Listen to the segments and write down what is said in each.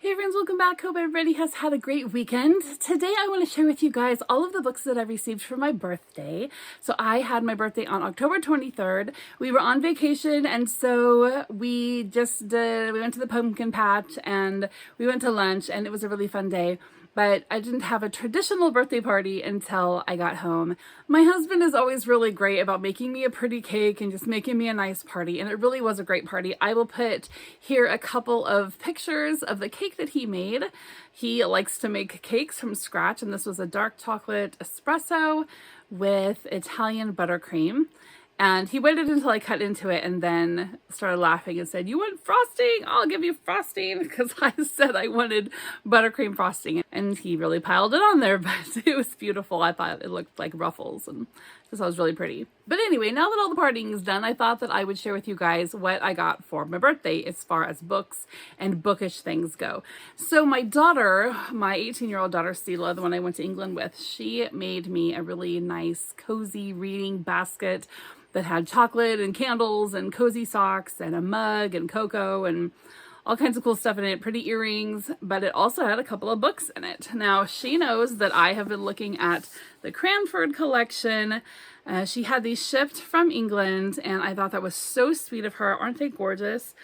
Hey friends, welcome back. Hope everybody has had a great weekend. Today I want to share with you guys all of the books that I received for my birthday. So I had my birthday on October 23rd. We were on vacation, and so we went to the pumpkin patch and we went to lunch, and it was a really fun day. But I didn't have a traditional birthday party until I got home. My husband is always really great about making me a pretty cake and just making me a nice party, and it really was a great party. I will put here a couple of pictures of the cake that he made. He likes to make cakes from scratch, and this was a dark chocolate espresso with Italian buttercream. And he waited until I cut into it and then started laughing and said, "You want frosting? I'll give you frosting," because I said I wanted buttercream frosting. And he really piled it on there, but it was beautiful. I thought it looked like ruffles and just thought it was really pretty. But anyway, now that all the partying is done, I thought that I would share with you guys what I got for my birthday as far as books and bookish things go. So my daughter, my 18-year-old daughter, Stila, the one I went to England with, she made me a really nice, cozy reading basket that had chocolate and candles and cozy socks and a mug and cocoa and all kinds of cool stuff in it, pretty earrings, but it also had a couple of books in it. Now, she knows that I have been looking at the Cranford collection. She had these shipped from England, and I thought that was so sweet of her. Aren't they gorgeous?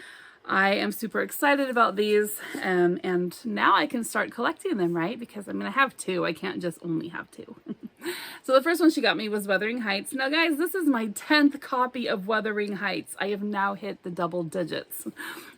I am super excited about these, and now I can start collecting them, right? Because I'm going to have two. I can't just only have two. So the first one she got me was Wuthering Heights. Now guys, this is my 10th copy of Wuthering Heights. I have now hit the double digits.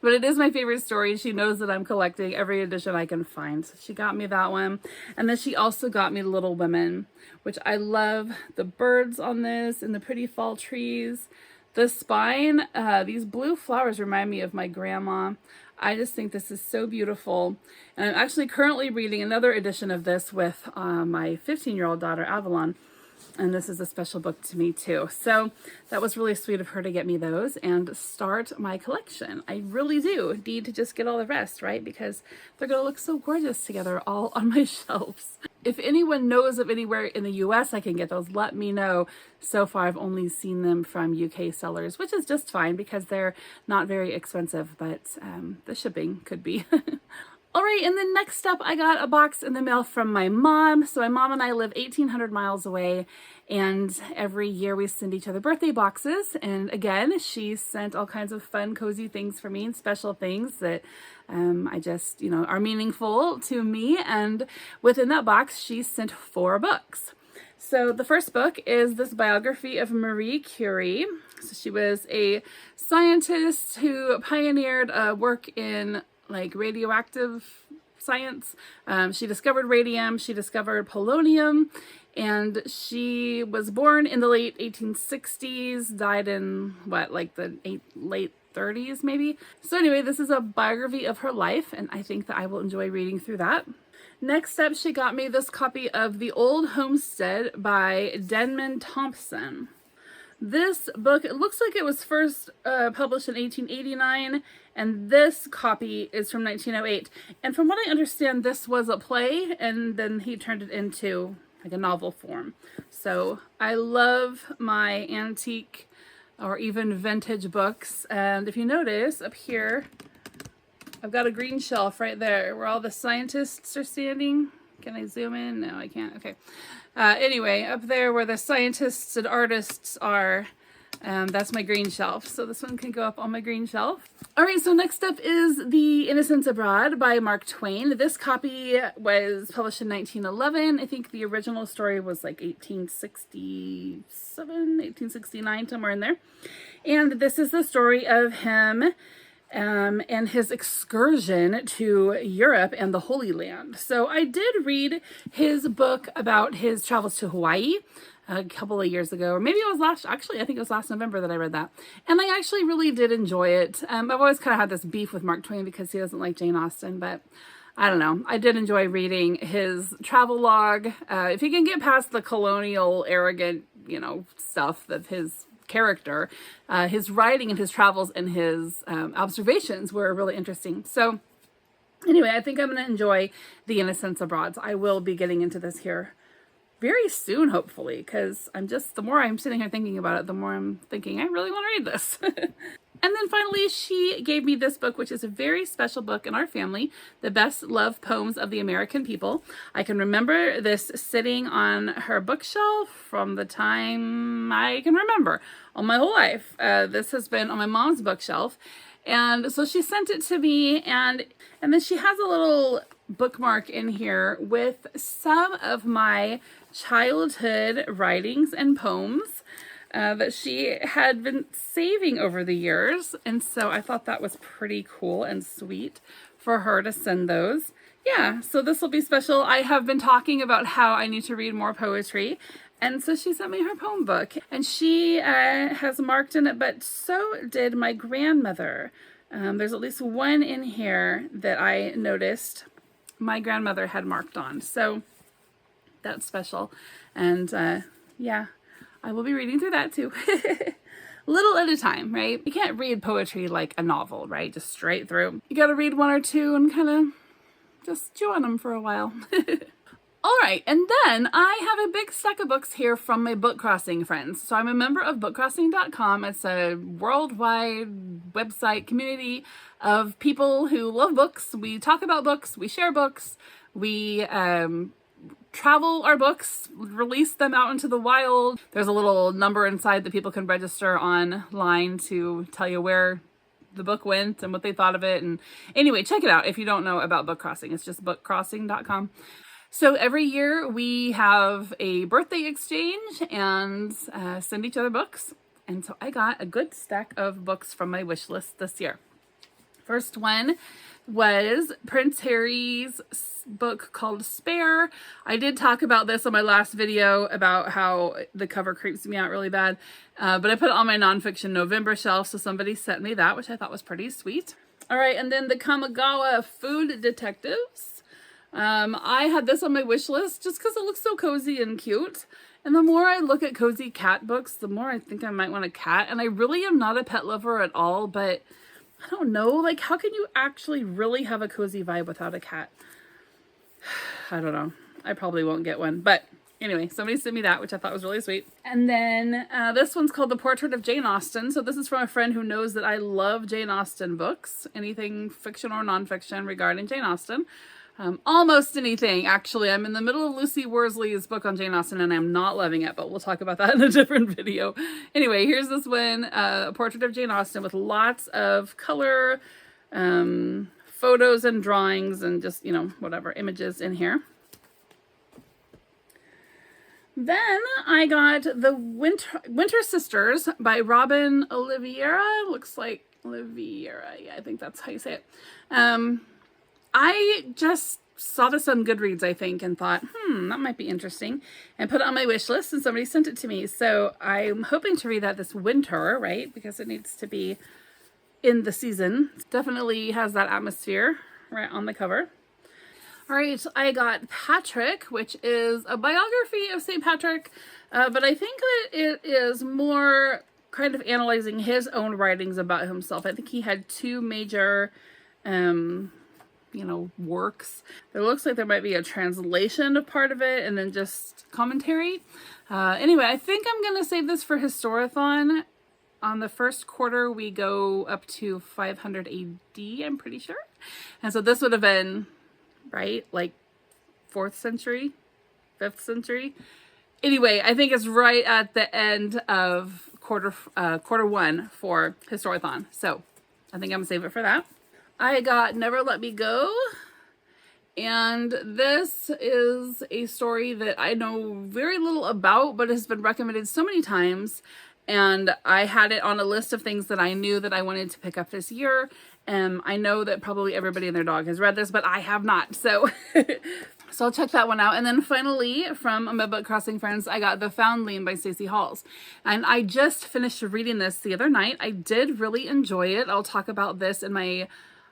But it is my favorite story. She knows that I'm collecting every edition I can find. So she got me that one. And then she also got me Little Women, which I love the birds on this and the pretty fall trees. The spine, these blue flowers remind me of my grandma. I just think this is so beautiful. And I'm actually currently reading another edition of this with my 15-year-old daughter, Avalon. And this is a special book to me too. So that was really sweet of her to get me those and start my collection. I really do need to just get all the rest, right? Because they're going to look so gorgeous together all on my shelves. If anyone knows of anywhere in the US I can get those, let me know. So far I've only seen them from UK sellers, which is just fine because they're not very expensive, but the shipping could be. All right, and then next up, I got a box in the mail from my mom. So my mom and I live 1,800 miles away, and every year we send each other birthday boxes. And again, she sent all kinds of fun, cozy things for me and special things that I just, are meaningful to me. And within that box, she sent 4 books. So the first book is this biography of Marie Curie. So she was a scientist who pioneered work in radioactive science. She discovered radium, she discovered polonium, and she was born in the late 1860s, died in the late 30s maybe. So anyway, this is a biography of her life, and I think that I will enjoy reading through that. Next up, she got me this copy of The Old Homestead by Denman Thompson. This book, it looks like it was first published in 1889, and this copy is from 1908. And from what I understand, this was a play, and then he turned it into a novel form. So I love my antique or even vintage books. And if you notice up here, I've got a green shelf right there where all the scientists are standing. Can I zoom in? No, I can't. Okay. Anyway, up there where the scientists and artists are, that's my green shelf. So this one can go up on my green shelf. All right, so next up is The Innocents Abroad by Mark Twain. This copy was published in 1911. I think the original story was 1867, 1869, somewhere in there. And this is the story of him and his excursion to Europe and the Holy Land. So I did read his book about his travels to Hawaii a couple of years ago, or maybe it was I think it was last November that I read that. And I actually really did enjoy it. I've always kind of had this beef with Mark Twain because he doesn't like Jane Austen, but I don't know. I did enjoy reading his travel log. If you can get past the colonial, arrogant, stuff of his character, his writing and his travels and his observations were really interesting. So anyway, I think I'm going to enjoy The Innocents Abroad. So I will be getting into this here very soon, hopefully, because the more I'm sitting here thinking about it, the more I'm thinking I really want to read this. And then finally, she gave me this book, which is a very special book in our family, The Best Love Poems of the American People. I can remember this sitting on her bookshelf from the time I can remember, all my whole life. This has been on my mom's bookshelf. And so she sent it to me, and then she has a little bookmark in here with some of my childhood writings and poems that she had been saving over the years. And so I thought that was pretty cool and sweet for her to send those. Yeah, so this will be special. I have been talking about how I need to read more poetry. And so she sent me her poem book. And she has marked in it, but so did my grandmother. There's at least one in here that I noticed my grandmother had marked on. So that's special. And yeah, I will be reading through that too. Little at a time, right? You can't read poetry like a novel, right? Just straight through. You gotta read one or two and kind of just chew on them for a while. All right, and then I have a big stack of books here from my book crossing friends. So I'm a member of bookcrossing.com. It's a worldwide website community of people who love books. We talk about books, we share books, we travel our books, release them out into the wild. There's a little number inside that people can register online to tell you where the book went and what they thought of it. And anyway, check it out if you don't know about book crossing. It's just bookcrossing.com. So every year we have a birthday exchange and send each other books. And so I got a good stack of books from my wish list this year. First one was Prince Harry's book called Spare. I did talk about this on my last video about how the cover creeps me out really bad. But I put it on my nonfiction November shelf, so somebody sent me that, which I thought was pretty sweet. All right, and then the Kamigawa Food Detectives. I had this on my wish list just because it looks so cozy and cute. And the more I look at cozy cat books, the more I think I might want a cat. And I really am not a pet lover at all, but I don't know, like how can you actually really have a cozy vibe without a cat? I don't know. I probably won't get one, but anyway, somebody sent me that, which I thought was really sweet. And then this one's called The Portrait of Jane Austen. So this is from a friend who knows that I love Jane Austen books, anything fiction or nonfiction regarding Jane Austen. Almost anything, actually. I'm in the middle of Lucy Worsley's book on Jane Austen and I'm not loving it, but we'll talk about that in a different video. Anyway, here's this one, A Portrait of Jane Austen with lots of color, photos and drawings and just, you know, whatever, images in here. Then I got The Winter Sisters by Robin Oliveira. Looks like Oliveira. Yeah, I think that's how you say it. I just saw this on Goodreads, I think, and thought, that might be interesting, and put it on my wish list, and somebody sent it to me. So I'm hoping to read that this winter, right? Because it needs to be in the season. It definitely has that atmosphere right on the cover. All right, I got Patrick, which is a biography of St. Patrick, but I think that it is more kind of analyzing his own writings about himself. I think he had two major works. It looks like there might be a translation of part of it and then just commentary. Anyway, I think I'm going to save this for Historathon. On the first quarter, we go up to 500 AD, I'm pretty sure. And so this would have been, right, like 4th century, 5th century. Anyway, I think it's right at the end of quarter one for Historathon. So I think I'm going to save it for that. I got Never Let Me Go, and this is a story that I know very little about, but has been recommended so many times, and I had it on a list of things that I knew that I wanted to pick up this year. I know that probably everybody and their dog has read this, but I have not, so so I'll check that one out. And then finally, from my book crossing friends, I got The Foundling by Stacey Halls, and I just finished reading this the other night. I did really enjoy it. I'll talk about this in my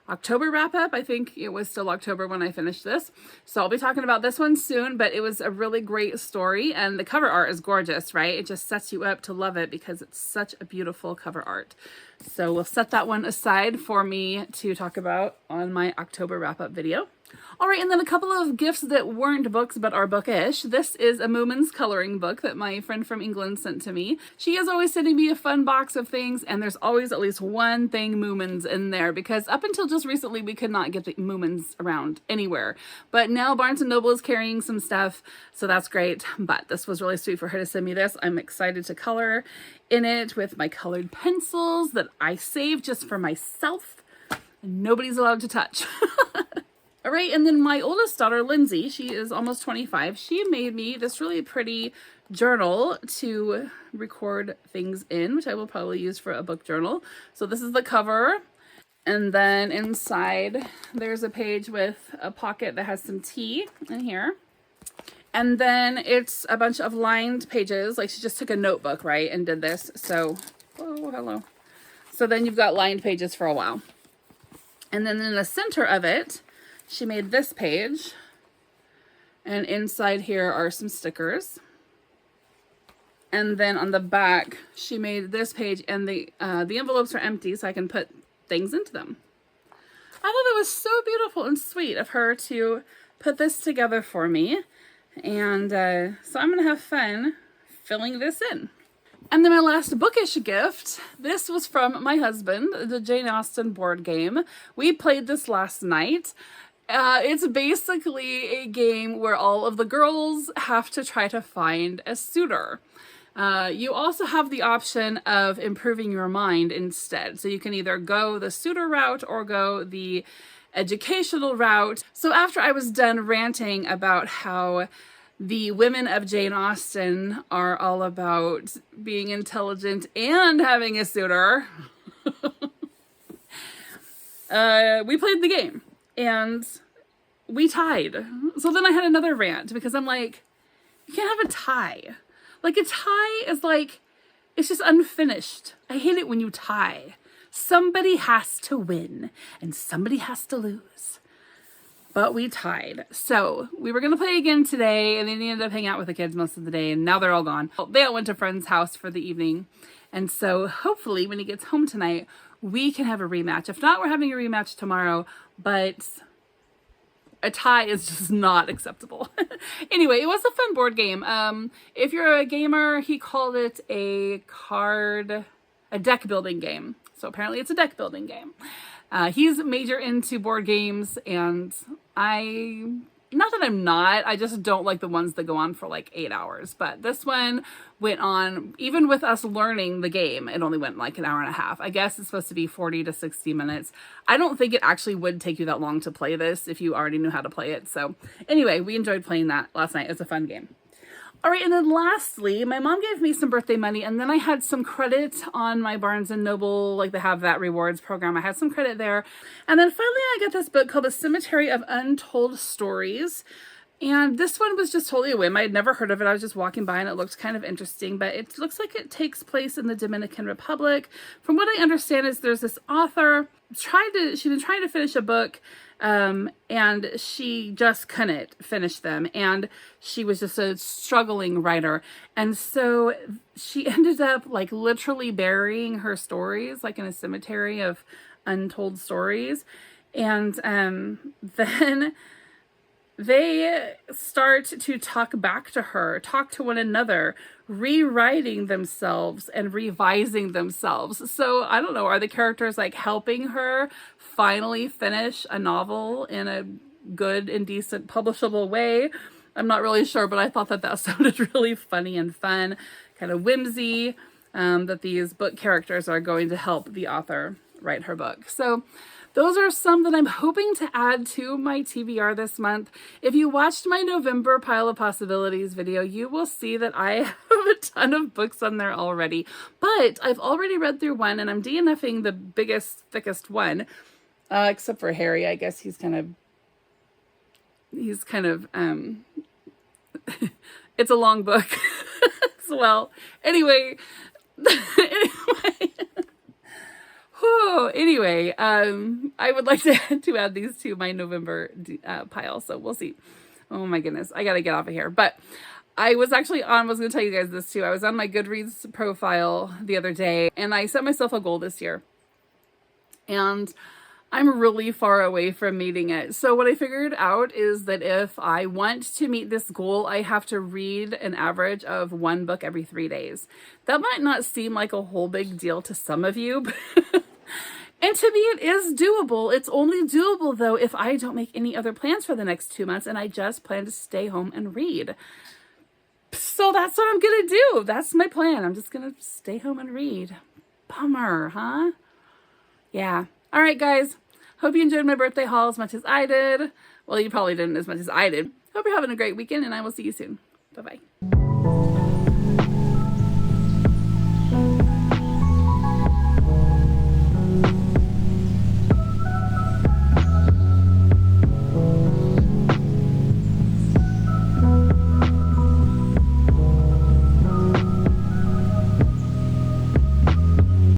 October wrap up. I think it was still October when I finished this. So I'll be talking about this one soon, but it was a really great story and the cover art is gorgeous, right? It just sets you up to love it because it's such a beautiful cover art. So we'll set that one aside for me to talk about on my October wrap up video. All right, and then a couple of gifts that weren't books but are bookish. This is a Moomin's coloring book that my friend from England sent to me. She is always sending me a fun box of things, and there's always at least one thing Moomin's in there, because up until just recently we could not get the Moomin's around anywhere. But now Barnes & Noble is carrying some stuff, so that's great. But this was really sweet for her to send me this. I'm excited to color in it with my colored pencils that I saved just for myself. Nobody's allowed to touch. All right, and then my oldest daughter, Lindsay, she is almost 25. She made me this really pretty journal to record things in, which I will probably use for a book journal. So this is the cover. And then inside, there's a page with a pocket that has some tea in here. And then it's a bunch of lined pages. Like, she just took a notebook, right, and did this. So, oh, hello. So then you've got lined pages for a while. And then in the center of it, she made this page, and inside here are some stickers. And then on the back, she made this page, and the envelopes are empty, so I can put things into them. I thought that was so beautiful and sweet of her to put this together for me. And so I'm going to have fun filling this in. And then my last bookish gift, this was from my husband, the Jane Austen board game. We played this last night. It's basically a game where all of the girls have to try to find a suitor. You also have the option of improving your mind instead. So you can either go the suitor route or go the educational route. So after I was done ranting about how the women of Jane Austen are all about being intelligent and having a suitor, we played the game. And we tied. So then I had another rant, because I'm like, you can't have a tie. Like, a tie is like, it's just unfinished. I hate it when you tie. Somebody has to win and somebody has to lose. But we tied. So we were going to play again today, and then he ended up hanging out with the kids most of the day, and now they're all gone. They all went to a friend's house for the evening. And so hopefully when he gets home tonight, we can have a rematch. If not, we're having a rematch tomorrow, but a tie is just not acceptable. Anyway, it was a fun board game. If you're a gamer, he called it a deck building game. So apparently it's a deck building game. He's major into board games, and not that I'm not, I just don't like the ones that go on for like 8 hours. But this one went on, even with us learning the game, it only went like an hour and a half. I guess it's supposed to be 40 to 60 minutes. I don't think it actually would take you that long to play this if you already knew how to play it. So anyway, we enjoyed playing that last night. It was a fun game. All right, and then lastly, my mom gave me some birthday money, and then I had some credit on my Barnes & Noble, like they have that rewards program. I had some credit there. And then finally I got this book called The Cemetery of Untold Stories. And this one was just totally a whim. I had never heard of it. I was just walking by and it looked kind of interesting, but it looks like it takes place in the Dominican Republic. From what I understand is there's this author, she'd been trying to finish a book, and she just couldn't finish them. And she was just a struggling writer. And so she ended up like literally burying her stories, like in a cemetery of untold stories. And then they start to talk back to her, talk to one another, rewriting themselves and revising themselves. So I don't know, are the characters like helping her finally finish a novel in a good and decent publishable way? I'm not really sure, but I thought that sounded really funny and fun, kind of whimsy, that these book characters are going to help the author write her book. So those are some that I'm hoping to add to my TBR this month. If you watched my November Pile of Possibilities video, you will see that I have a ton of books on there already. But I've already read through one, and I'm DNFing the biggest, thickest one. Except for Harry, I guess he's kind of, it's a long book as well. Anyway, I would like to add these to my November pile, so we'll see. Oh my goodness, I gotta get off of here. But I was actually was gonna tell you guys this too. I was on my Goodreads profile the other day, and I set myself a goal this year. And I'm really far away from meeting it. So what I figured out is that if I want to meet this goal, I have to read an average of one book every 3 days. That might not seem like a whole big deal to some of you, but and to me it is doable. It's only doable though if I don't make any other plans for the next 2 months and I just plan to stay home and read. So that's what I'm gonna do. That's my plan. I'm just gonna stay home and read. Bummer, huh? Yeah. All right, guys. Hope you enjoyed my birthday haul as much as I did. Well, you probably didn't as much as I did. Hope you're having a great weekend, and I will see you soon. Bye-bye.